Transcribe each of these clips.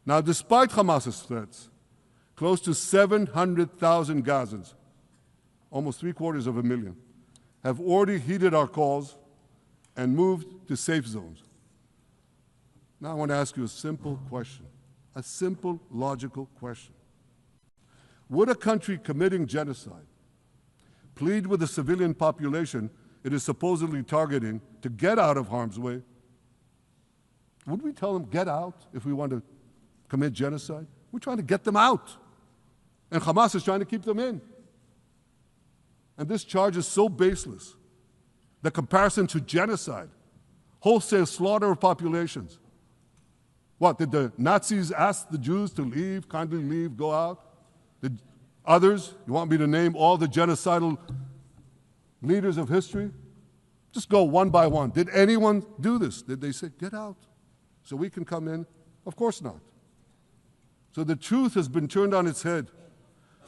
Now, despite Hamas's threats, close to 700,000 Gazans, almost 750,000, have already heeded our calls and moved to safe zones. Now I want to ask you a simple question, a simple, logical question. Would a country committing genocide plead with the civilian population it is supposedly targeting to get out of harm's way? Would we tell them, get out, if we want to commit genocide? We're trying to get them out. And Hamas is trying to keep them in. And this charge is so baseless. The comparison to genocide, wholesale slaughter of populations. What, did the Nazis ask the Jews to leave, kindly leave, go out? Did others, you want me to name all the genocidal leaders of history? Just go one by one. Did anyone do this? Did they say, get out so we can come in? Of course not. So the truth has been turned on its head.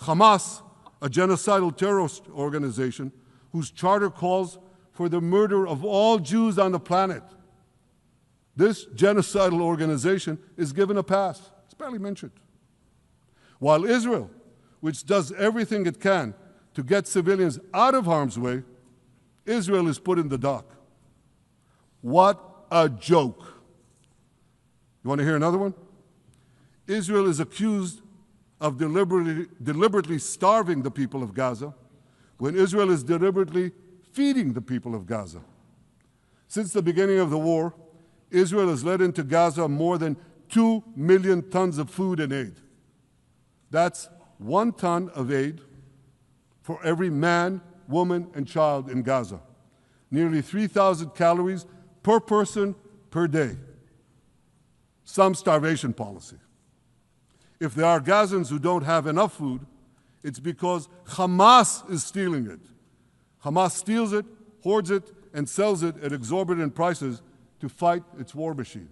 Hamas, a genocidal terrorist organization whose charter calls for the murder of all Jews on the planet. This genocidal organization is given a pass. It's barely mentioned. While Israel, which does everything it can to get civilians out of harm's way, Israel is put in the dock. What a joke. You want to hear another one? Israel is accused of deliberately starving the people of Gaza when Israel is deliberately feeding the people of Gaza. Since the beginning of the war, Israel has let into Gaza more than 2 million tons of food and aid. That's 1 ton of aid for every man, woman, and child in Gaza. Nearly 3,000 calories per person per day. Some starvation policy. If there are Gazans who don't have enough food, it's because Hamas is stealing it. Hamas steals it, hoards it, and sells it at exorbitant prices to fight its war machine.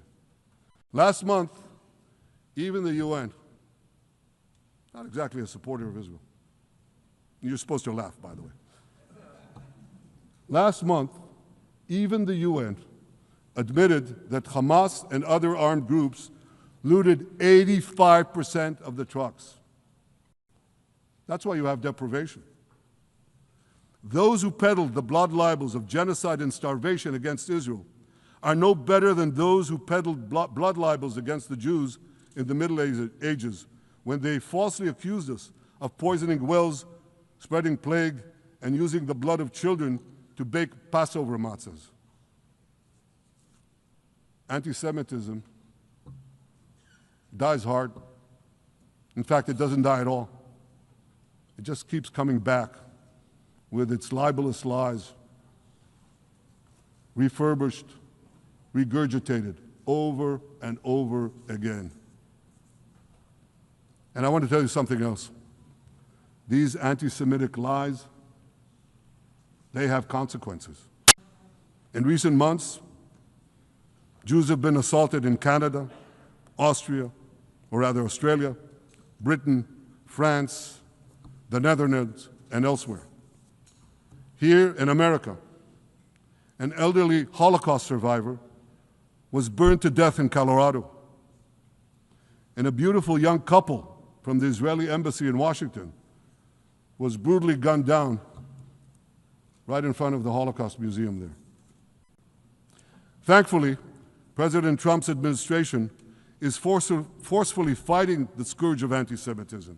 Last month, even the UN, not exactly a supporter of Israel. You're supposed to laugh, by the way. Last month, even the UN admitted that Hamas and other armed groups looted 85% of the trucks. That's why you have deprivation. Those who peddled the blood libels of genocide and starvation against Israel are no better than those who peddled blood libels against the Jews in the Middle Ages when they falsely accused us of poisoning wells, spreading plague, and using the blood of children to bake Passover matzahs. Anti-Semitism dies hard. In fact, it doesn't die at all. It just keeps coming back with its libelous lies, refurbished, regurgitated over and over again. And I want to tell you something else. These anti-Semitic lies, they have consequences. In recent months, Jews have been assaulted in Canada, Australia, Britain, France, the Netherlands, and elsewhere. Here in America, an elderly Holocaust survivor was burned to death in Colorado. And a beautiful young couple from the Israeli embassy in Washington was brutally gunned down right in front of the Holocaust Museum there. Thankfully, President Trump's administration is forcefully fighting the scourge of anti-Semitism,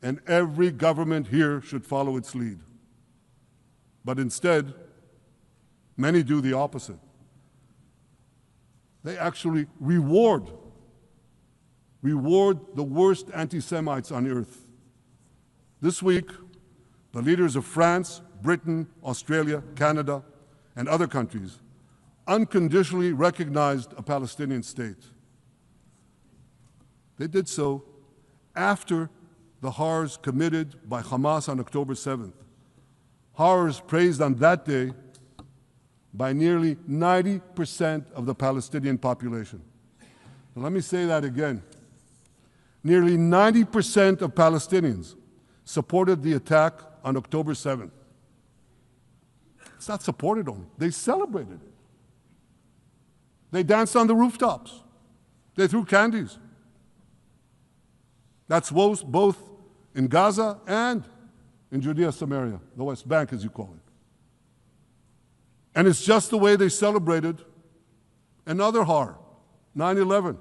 and every government here should follow its lead. But instead, many do the opposite. They actually reward the worst anti-Semites on earth. This week, the leaders of France, Britain, Australia, Canada, and other countries unconditionally recognized a Palestinian state. They did so after the horrors committed by Hamas on October 7th. Horrors praised on that day by nearly 90% of the Palestinian population. Now, let me say that again. Nearly 90% of Palestinians supported the attack on October 7th. It's not supported only, they celebrated it. They danced on the rooftops. They threw candies. That's both in Gaza and in Judea, Samaria, the West Bank, as you call it. And it's just the way they celebrated another horror, 9/11.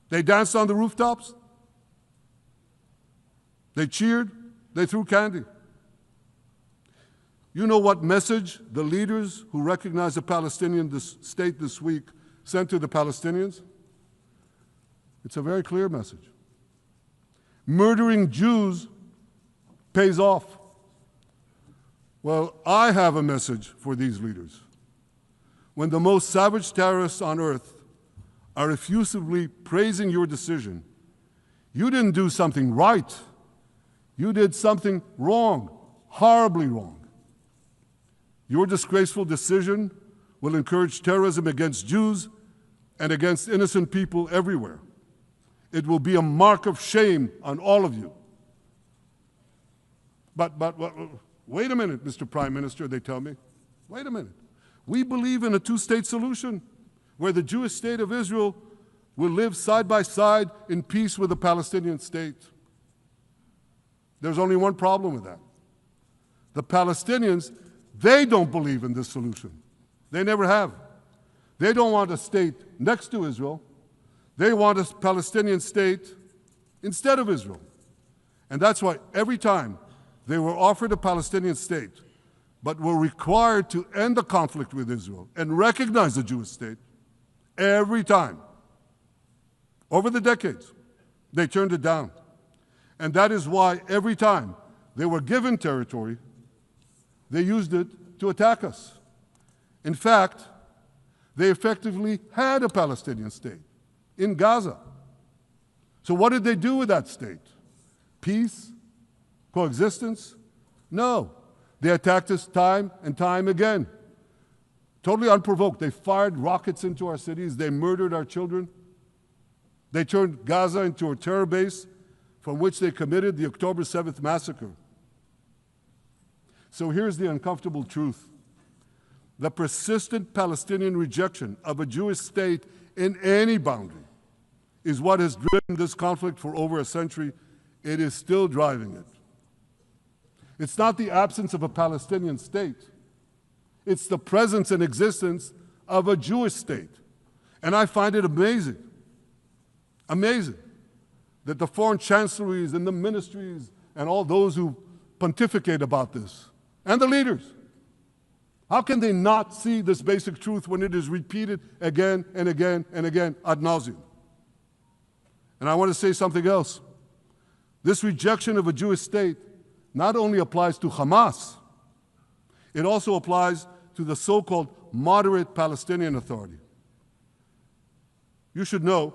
They danced on the rooftops. They cheered. They threw candy. You know what message the leaders who recognize the Palestinian state this week sent to the Palestinians? It's a very clear message. Murdering Jews pays off. Well, I have a message for these leaders. When the most savage terrorists on earth are effusively praising your decision, you didn't do something right. You did something wrong, horribly wrong. Your disgraceful decision will encourage terrorism against Jews and against innocent people everywhere. It will be a mark of shame on all of you. But wait a minute, Mr. Prime Minister, they tell me. Wait a minute. We believe in a two-state solution where the Jewish state of Israel will live side by side in peace with the Palestinian state. There's only one problem with that. The Palestinians, they don't believe in this solution. They never have. They don't want a state next to Israel. They want a Palestinian state instead of Israel. And that's why every time they were offered a Palestinian state, but were required to end the conflict with Israel and recognize the Jewish state, every time, over the decades, they turned it down. And that is why every time they were given territory, they used it to attack us. In fact, they effectively had a Palestinian state in Gaza. So what did they do with that state? Peace? Coexistence? No. They attacked us time and time again. Totally unprovoked. They fired rockets into our cities. They murdered our children. They turned Gaza into a terror base from which they committed the October 7th massacre. So here's the uncomfortable truth. The persistent Palestinian rejection of a Jewish state in any boundary is what has driven this conflict for over a century. It is still driving it. It's not the absence of a Palestinian state. It's the presence and existence of a Jewish state. And I find it amazing, that the foreign chancelleries and the ministries and all those who pontificate about this, and the leaders, how can they not see this basic truth when it is repeated again and again and again ad nauseum? And I want to say something else. This rejection of a Jewish state not only applies to Hamas, it also applies to the so-called moderate Palestinian Authority. You should know